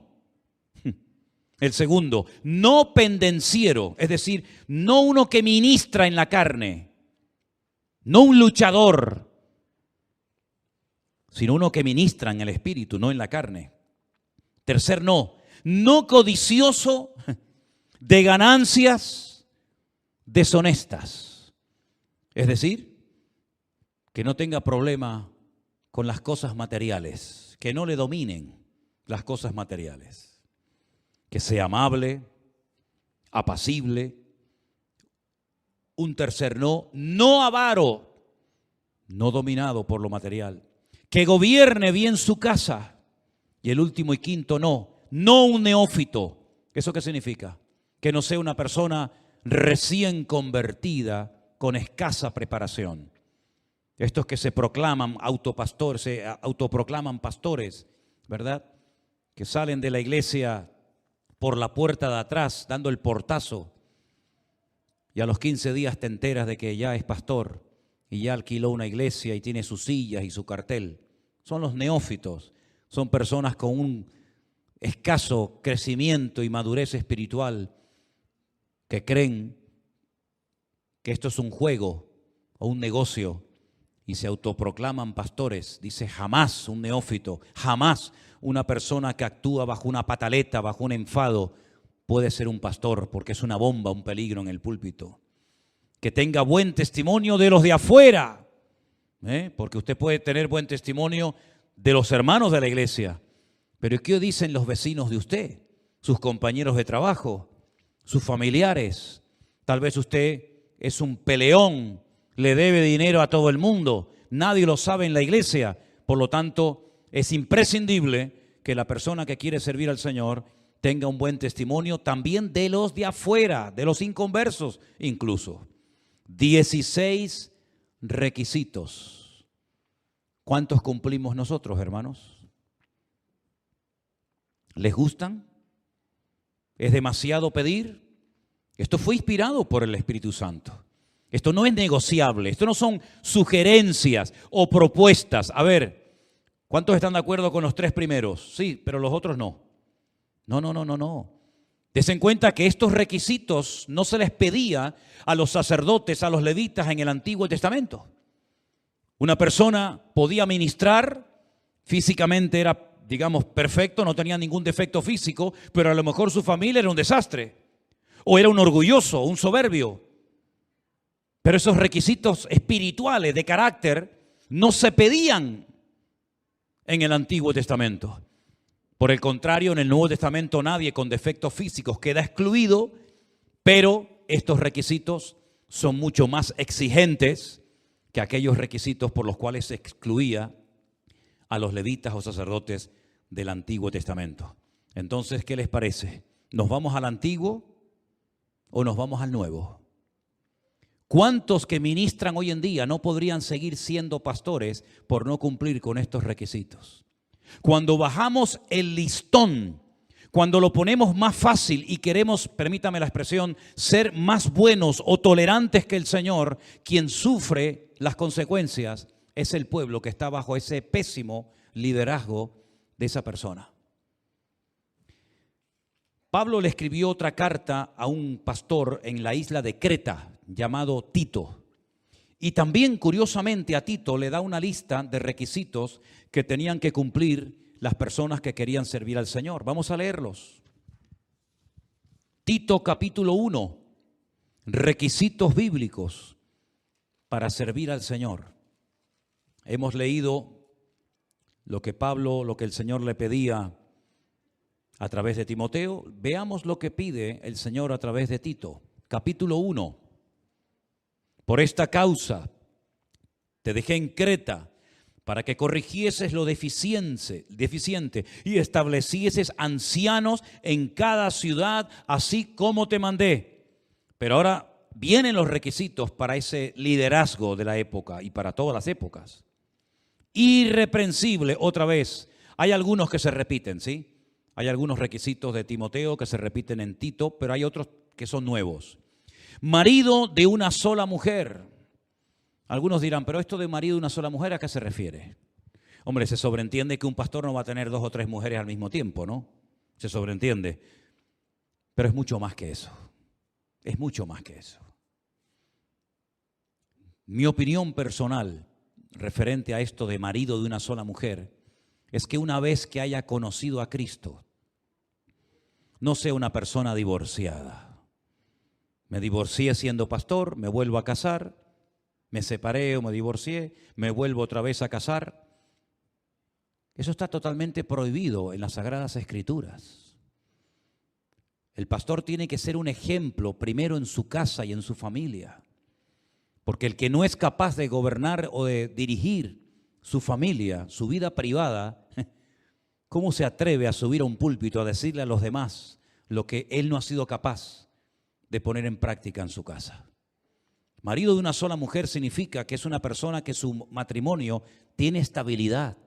El segundo, no pendenciero, es decir, no uno que ministra en la carne, no un luchador, sino uno que ministra en el espíritu, no en la carne. Tercer no, no codicioso de ganancias deshonestas, es decir, que no tenga problema con las cosas materiales, que no le dominen las cosas materiales. Que sea amable, apacible. Un tercer no, no avaro, no dominado por lo material. Que gobierne bien su casa. Y el último y quinto no, no un neófito. ¿Eso qué significa? Que no sea una persona recién convertida con escasa preparación. Estos que se proclaman autopastores, se autoproclaman pastores, ¿verdad? Que salen de la iglesia por la puerta de atrás, dando el portazo, y a los 15 días te enteras de que ya es pastor y ya alquiló una iglesia y tiene sus sillas y su cartel. Son los neófitos, son personas con un escaso crecimiento y madurez espiritual que creen que esto es un juego o un negocio y se autoproclaman pastores. Dice jamás un neófito, jamás una persona que actúa bajo una pataleta, bajo un enfado, puede ser un pastor porque es una bomba, un peligro en el púlpito. Que tenga buen testimonio de los de afuera, porque usted puede tener buen testimonio de los hermanos de la iglesia, pero ¿qué dicen los vecinos de usted? Sus compañeros de trabajo, sus familiares. Tal vez usted es un peleón, le debe dinero a todo el mundo, nadie lo sabe en la iglesia, por lo tanto es imprescindible que la persona que quiere servir al Señor tenga un buen testimonio también de los de afuera, de los inconversos incluso. 16 requisitos. ¿Cuántos cumplimos nosotros, hermanos? ¿Les gustan? ¿Es demasiado pedir? Esto fue inspirado por el Espíritu Santo. Esto no es negociable, esto no son sugerencias o propuestas. A ver, ¿cuántos están de acuerdo con los 3 primeros? Sí, pero los otros no. No. Desen cuenta que estos requisitos no se les pedía a los sacerdotes, a los levitas en el Antiguo Testamento. Una persona podía ministrar, físicamente era, digamos, perfecto, no tenía ningún defecto físico, pero a lo mejor su familia era un desastre, o era un orgulloso, un soberbio. Pero esos requisitos espirituales de carácter no se pedían en el Antiguo Testamento. Por el contrario, en el Nuevo Testamento nadie con defectos físicos queda excluido, pero estos requisitos son mucho más exigentes que aquellos requisitos por los cuales se excluía a los levitas o sacerdotes del Antiguo Testamento. Entonces, ¿qué les parece? ¿Nos vamos al Antiguo o nos vamos al Nuevo? ¿Cuántos que ministran hoy en día no podrían seguir siendo pastores por no cumplir con estos requisitos? Cuando bajamos el listón, cuando lo ponemos más fácil y queremos, permítame la expresión, ser más buenos o tolerantes que el Señor, quien sufre las consecuencias es el pueblo que está bajo ese pésimo liderazgo de esa persona. Pablo le escribió otra carta a un pastor en la isla de Creta llamado Tito. Y también, curiosamente, a Tito le da una lista de requisitos que tenían que cumplir las personas que querían servir al Señor. Vamos a leerlos. Tito capítulo 1, requisitos bíblicos para servir al Señor. Hemos leído lo que el Señor le pedía a través de Timoteo. Veamos lo que pide el Señor a través de Tito. Capítulo 1. Por esta causa te dejé en Creta, para que corrigieses lo deficiente y establecieses ancianos en cada ciudad, así como te mandé. Pero ahora vienen los requisitos para ese liderazgo de la época y para todas las épocas. Irreprensible, otra vez. Hay algunos que se repiten, ¿sí? Hay algunos requisitos de Timoteo que se repiten en Tito, pero hay otros que son nuevos. Marido de una sola mujer. Algunos dirán, pero esto de marido de una sola mujer, ¿a qué se refiere? Hombre, se sobreentiende que un pastor no va a tener 2 o 3 mujeres al mismo tiempo, ¿no? Se sobreentiende. Pero es mucho más que eso. Es mucho más que eso. Mi opinión personal referente a esto de marido de una sola mujer es que una vez que haya conocido a Cristo, no sea una persona divorciada. Me divorcié siendo pastor, me vuelvo a casar, me separé o me divorcié, me vuelvo otra vez a casar. Eso está totalmente prohibido en las Sagradas Escrituras. El pastor tiene que ser un ejemplo primero en su casa y en su familia. Porque el que no es capaz de gobernar o de dirigir su familia, su vida privada, ¿cómo se atreve a subir a un púlpito a decirle a los demás lo que él no ha sido capaz de poner en práctica en su casa? Marido de una sola mujer significa que es una persona que su matrimonio tiene estabilidad.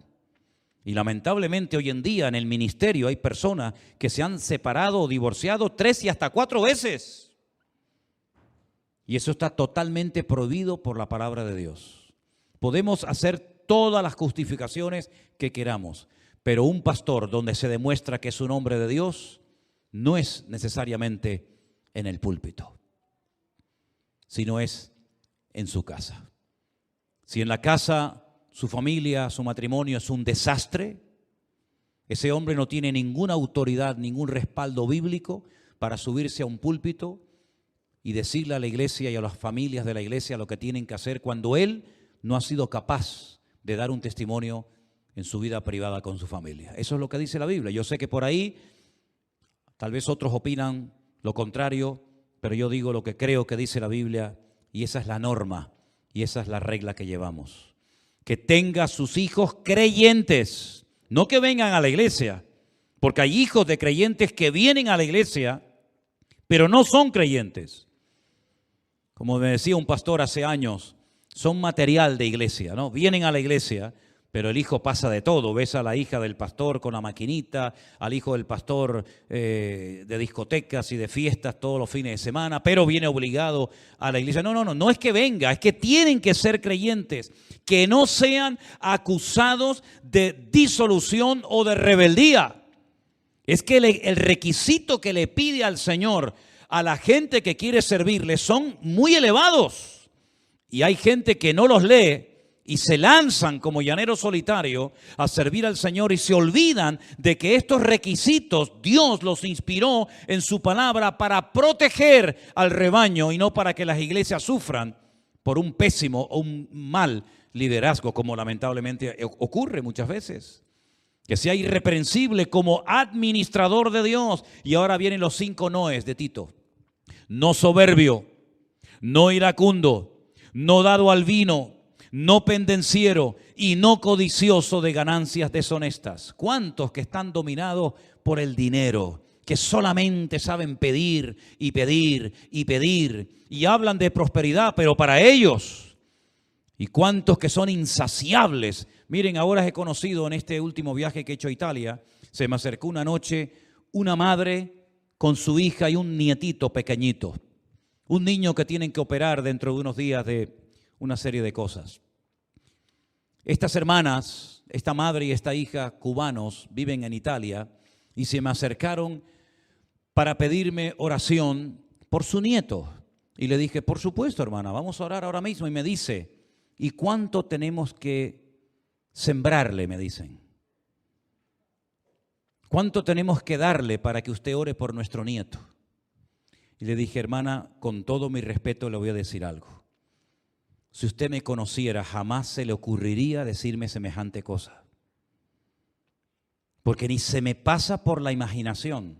Y lamentablemente hoy en día en el ministerio hay personas que se han separado o divorciado 3 y hasta 4 veces. Y eso está totalmente prohibido por la palabra de Dios. Podemos hacer todas las justificaciones que queramos, pero un pastor donde se demuestra que es un hombre de Dios no es necesariamente en el púlpito, sino es en su casa. Si en la casa, su familia, su matrimonio es un desastre, ese hombre no tiene ninguna autoridad, ningún respaldo bíblico para subirse a un púlpito y decirle a la iglesia y a las familias de la iglesia lo que tienen que hacer cuando él no ha sido capaz de dar un testimonio en su vida privada con su familia. Eso es lo que dice la Biblia. Yo sé que por ahí tal vez otros opinan lo contrario, pero yo digo lo que creo que dice la Biblia y esa es la norma y esa es la regla que llevamos. Que tenga sus hijos creyentes, no que vengan a la iglesia, porque hay hijos de creyentes que vienen a la iglesia, pero no son creyentes. Como me decía un pastor hace años, son material de iglesia, ¿no? Vienen a la iglesia, pero el hijo pasa de todo. Ves a la hija del pastor con la maquinita, al hijo del pastor de discotecas y de fiestas todos los fines de semana, pero viene obligado a la iglesia. No es que venga, es que tienen que ser creyentes, que no sean acusados de disolución o de rebeldía. Es que el requisito que le pide al Señor a la gente que quiere servirle son muy elevados. Y hay gente que no los lee y se lanzan como llanero solitario a servir al Señor y se olvidan de que estos requisitos Dios los inspiró en su palabra para proteger al rebaño y no para que las iglesias sufran por un pésimo o un mal liderazgo, como lamentablemente ocurre muchas veces. Que sea irreprensible como administrador de Dios. Y ahora vienen los 5 noes de Tito. No soberbio, no iracundo, no dado al vino, no pendenciero y no codicioso de ganancias deshonestas. ¿Cuántos que están dominados por el dinero, que solamente saben pedir y pedir y pedir y hablan de prosperidad, pero para ellos? ¿Y cuántos que son insaciables? Miren, ahora he conocido en este último viaje que he hecho a Italia, se me acercó una noche una madre con su hija y un nietito pequeñito, un niño que tienen que operar dentro de unos días de una serie de cosas. Estas hermanas, esta madre y esta hija cubanos viven en Italia y se me acercaron para pedirme oración por su nieto. Y le dije, por supuesto, hermana, vamos a orar ahora mismo. Y me dice, ¿y cuánto tenemos que sembrarle? Me dicen. ¿Cuánto tenemos que darle para que usted ore por nuestro nieto? Y le dije, hermana, con todo mi respeto le voy a decir algo. Si usted me conociera, jamás se le ocurriría decirme semejante cosa. porque ni se me pasa por la imaginación,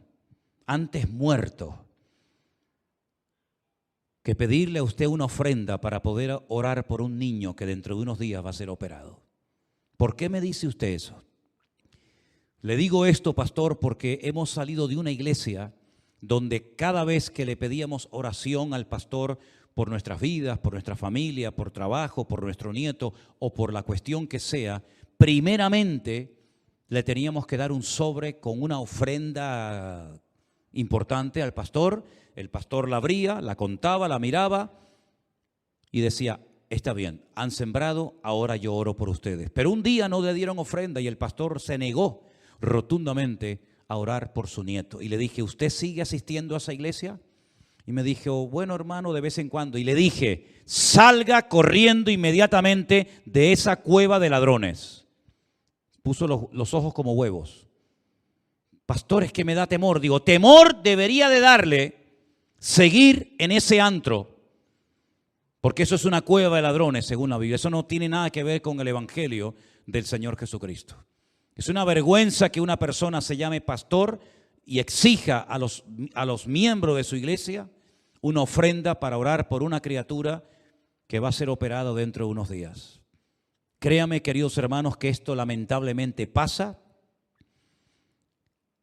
antes muerto, que pedirle a usted una ofrenda para poder orar por un niño que dentro de unos días va a ser operado. ¿Por qué me dice usted eso? Le digo esto, pastor, porque hemos salido de una iglesia donde cada vez que le pedíamos oración al pastor por nuestras vidas, por nuestra familia, por trabajo, por nuestro nieto o por la cuestión que sea, primeramente le teníamos que dar un sobre con una ofrenda importante al pastor. El pastor la abría, la contaba, la miraba y decía, está bien, han sembrado, ahora yo oro por ustedes. Pero un día no le dieron ofrenda y el pastor se negó rotundamente a orar por su nieto. Y le dije, ¿usted sigue asistiendo a esa iglesia? Y me dijo, bueno, hermano, de vez en cuando. Y le dije, salga corriendo inmediatamente de esa cueva de ladrones. Puso los ojos como huevos. Pastor, es que me da temor. Digo, temor debería de darle seguir en ese antro, porque eso es una cueva de ladrones, según la Biblia. Eso no tiene nada que ver con el evangelio del Señor Jesucristo. Es una vergüenza que una persona se llame pastor y exija a los miembros de su iglesia una ofrenda para orar por una criatura que va a ser operada dentro de unos días. Créame, queridos hermanos, que esto lamentablemente pasa.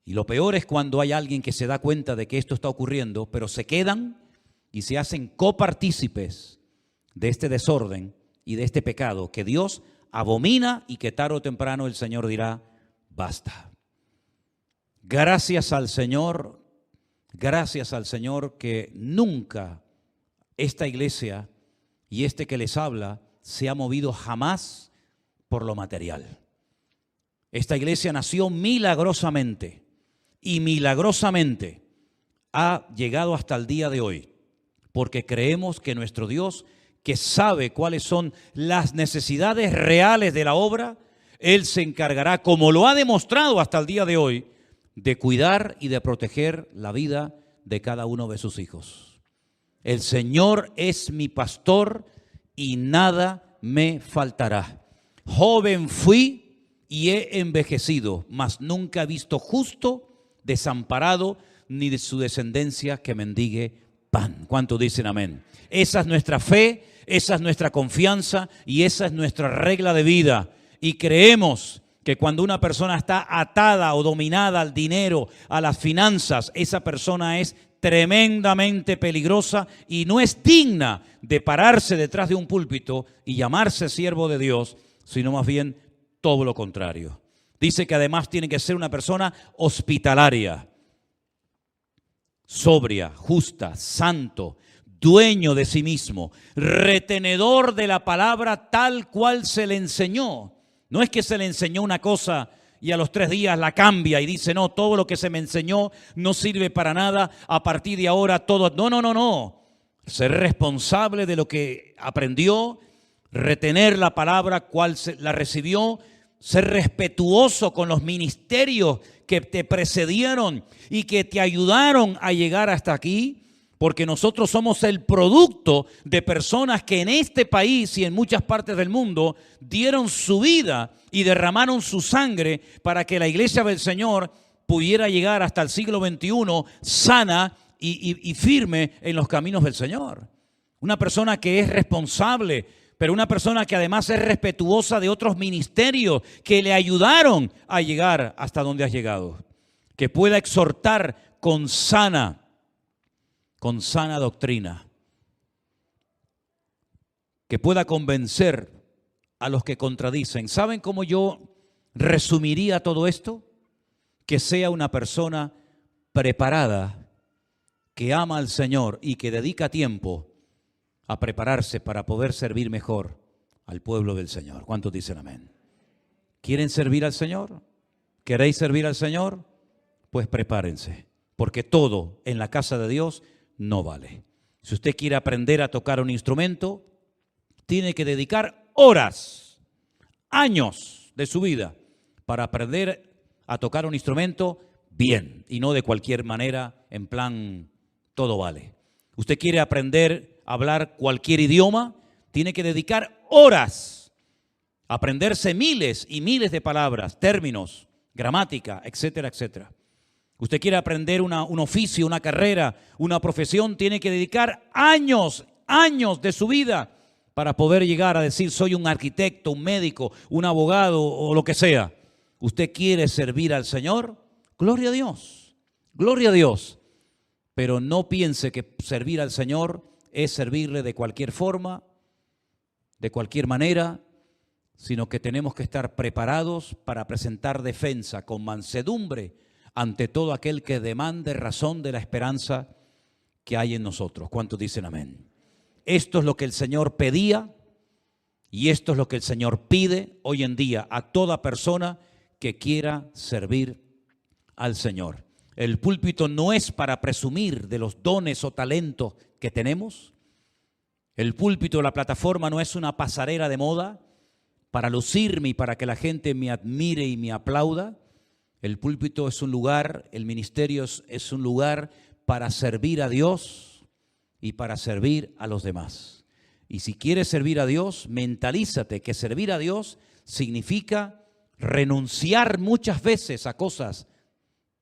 Y lo peor es cuando hay alguien que se da cuenta de que esto está ocurriendo, pero se quedan y se hacen copartícipes de este desorden y de este pecado que Dios abomina y que tarde o temprano el Señor dirá, basta. Gracias al Señor que nunca esta iglesia y este que les habla se ha movido jamás por lo material. Esta iglesia nació milagrosamente. Y milagrosamente ha llegado hasta el día de hoy, porque creemos que nuestro Dios, que sabe cuáles son las necesidades reales de la obra, Él se encargará, como lo ha demostrado hasta el día de hoy, de cuidar y de proteger la vida de cada uno de sus hijos. El Señor es mi pastor y nada me faltará. Joven fui y he envejecido, mas nunca he visto justo desamparado, ni de su descendencia que mendigue pan. ¿Cuántos dicen amén? Esa es nuestra fe, esa es nuestra confianza y esa es nuestra regla de vida. Y creemos que cuando una persona está atada o dominada al dinero, a las finanzas, esa persona es tremendamente peligrosa y no es digna de pararse detrás de un púlpito y llamarse siervo de Dios, sino más bien todo lo contrario. Dice que además tiene que ser una persona hospitalaria, sobria, justa, santo, dueño de sí mismo, retenedor de la palabra tal cual se le enseñó. No es que se le enseñó una cosa y a los 3 días la cambia y dice, no, todo lo que se me enseñó no sirve para nada, a partir de ahora todo. No. Ser responsable de lo que aprendió, retener la palabra cual la recibió, ser respetuoso con los ministerios que te precedieron y que te ayudaron a llegar hasta aquí, porque nosotros somos el producto de personas que en este país y en muchas partes del mundo dieron su vida y derramaron su sangre para que la iglesia del Señor pudiera llegar hasta el siglo XXI sana y firme en los caminos del Señor. Una persona que es responsable, pero una persona que además es respetuosa de otros ministerios que le ayudaron a llegar hasta donde has llegado. Que pueda exhortar con sana doctrina. Que pueda convencer a los que contradicen. ¿Saben cómo yo resumiría todo esto? Que sea una persona preparada, que ama al Señor y que dedica tiempo a prepararse para poder servir mejor al pueblo del Señor. ¿Cuántos dicen amén? ¿Quieren servir al Señor? ¿Queréis servir al Señor? Pues prepárense, porque todo en la casa de Dios no vale. Si usted quiere aprender a tocar un instrumento, tiene que dedicar horas, años de su vida para aprender a tocar un instrumento bien y no de cualquier manera, en plan, todo vale. Usted quiere aprender a hablar cualquier idioma, tiene que dedicar horas a aprenderse miles y miles de palabras, términos gramática, etcétera, etcétera. Usted quiere aprender un oficio, una carrera, una profesión, tiene que dedicar años de su vida para poder llegar a decir soy un arquitecto, un médico, un abogado o lo que sea. ¿Usted quiere servir al Señor? Gloria a Dios, gloria a Dios. Pero no piense que servir al Señor es servirle de cualquier forma, de cualquier manera, sino que tenemos que estar preparados para presentar defensa con mansedumbre ante todo aquel que demande razón de la esperanza que hay en nosotros. ¿Cuántos dicen amén? Esto es lo que el Señor pedía y esto es lo que el Señor pide hoy en día a toda persona que quiera servir al Señor. El púlpito no es para presumir de los dones o talentos que tenemos. El púlpito, la plataforma, no es una pasarela de moda para lucirme y para que la gente me admire y me aplauda. El púlpito es un lugar, el ministerio es un lugar para servir a Dios y para servir a los demás. Y si quieres servir a Dios, mentalízate que servir a Dios significa renunciar muchas veces a cosas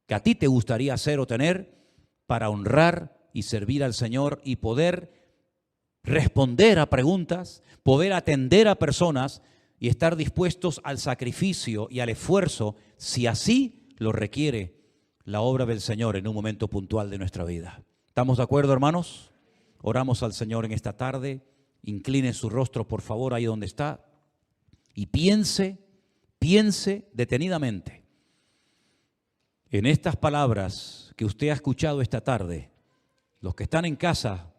que a ti te gustaría hacer o tener para honrar y servir al Señor y poder responder a preguntas, poder atender a personas y estar dispuestos al sacrificio y al esfuerzo, si así lo requiere la obra del Señor en un momento puntual de nuestra vida. ¿Estamos de acuerdo, hermanos? Oramos al Señor en esta tarde. Incline su rostro, por favor, ahí donde está, y piense detenidamente en estas palabras que usted ha escuchado esta tarde. Los que están en casa,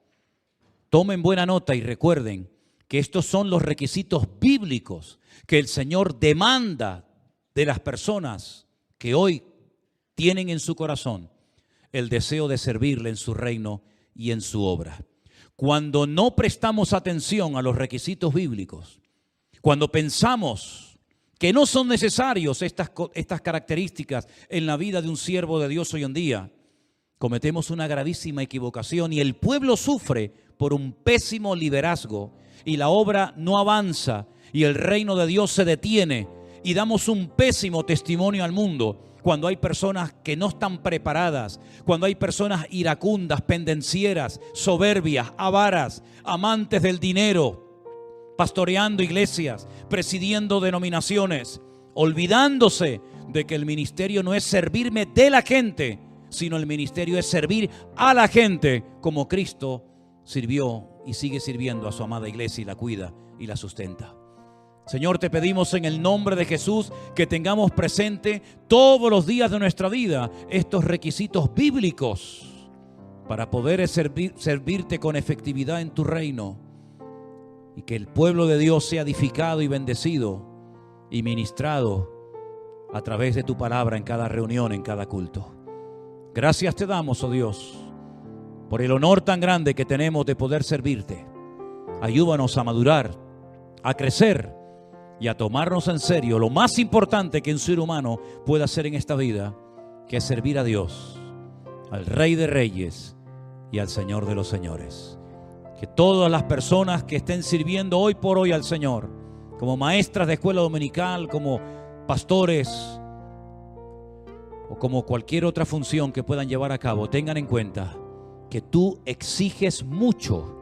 tomen buena nota y recuerden que estos son los requisitos bíblicos que el Señor demanda de las personas que hoy tienen en su corazón el deseo de servirle en su reino y en su obra. Cuando no prestamos atención a los requisitos bíblicos, cuando pensamos que no son necesarios estas características en la vida de un siervo de Dios hoy en día, cometemos una gravísima equivocación y el pueblo sufre por un pésimo liderazgo y la obra no avanza y el reino de Dios se detiene y damos un pésimo testimonio al mundo cuando hay personas que no están preparadas, cuando hay personas iracundas, pendencieras, soberbias, avaras, amantes del dinero, pastoreando iglesias, presidiendo denominaciones, olvidándose de que el ministerio no es servirme de la gente, sino el ministerio es servir a la gente como Cristo sirvió y sigue sirviendo a su amada iglesia y la cuida y la sustenta. Señor, te pedimos en el nombre de Jesús que tengamos presente todos los días de nuestra vida estos requisitos bíblicos para poder servirte con efectividad en tu reino y que el pueblo de Dios sea edificado y bendecido y ministrado a través de tu palabra en cada reunión, en cada culto. Gracias te damos, oh Dios, por el honor tan grande que tenemos de poder servirte. Ayúdanos a madurar, a crecer y a tomarnos en serio lo más importante que un ser humano puede hacer en esta vida, que es servir a Dios, al Rey de Reyes y al Señor de los Señores. Que todas las personas que estén sirviendo hoy por hoy al Señor, como maestras de escuela dominical, como pastores o como cualquier otra función que puedan llevar a cabo, tengan en cuenta que tú exiges mucho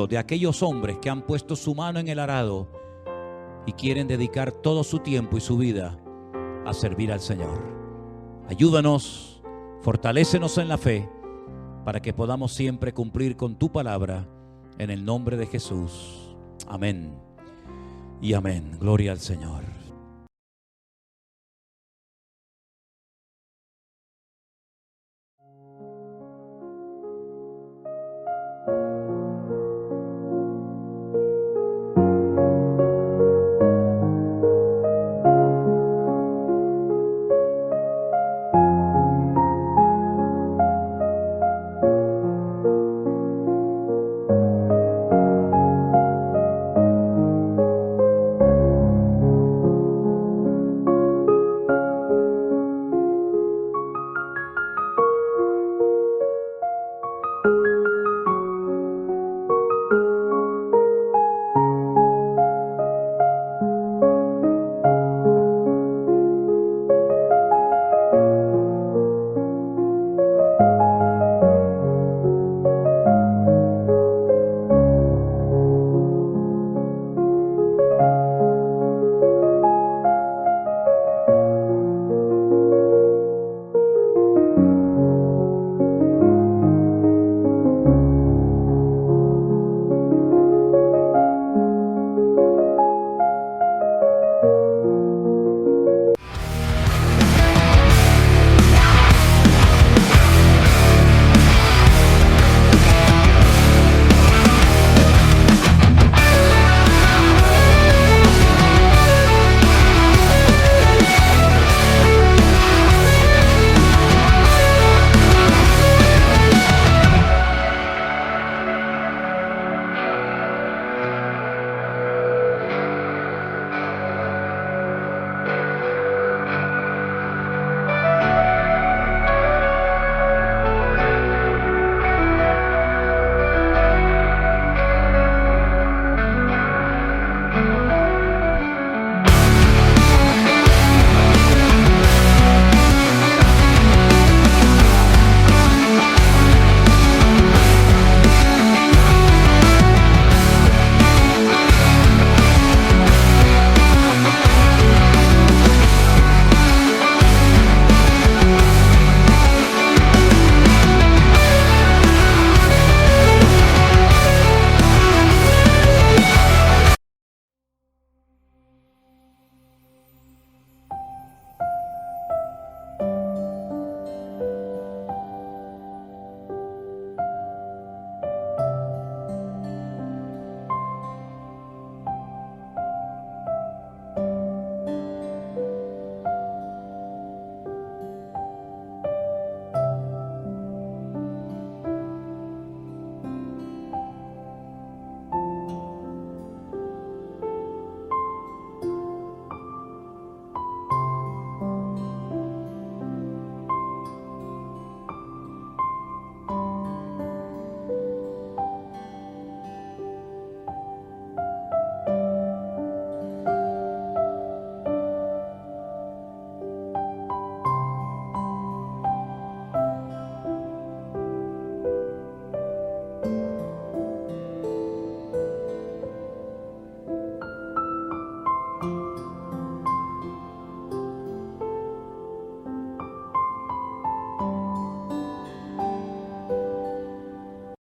de aquellos hombres que han puesto su mano en el arado y quieren dedicar todo su tiempo y su vida a servir al Señor. Ayúdanos, fortalécenos en la fe para que podamos siempre cumplir con tu palabra en el nombre de Jesús. Amén y amén. Gloria al Señor.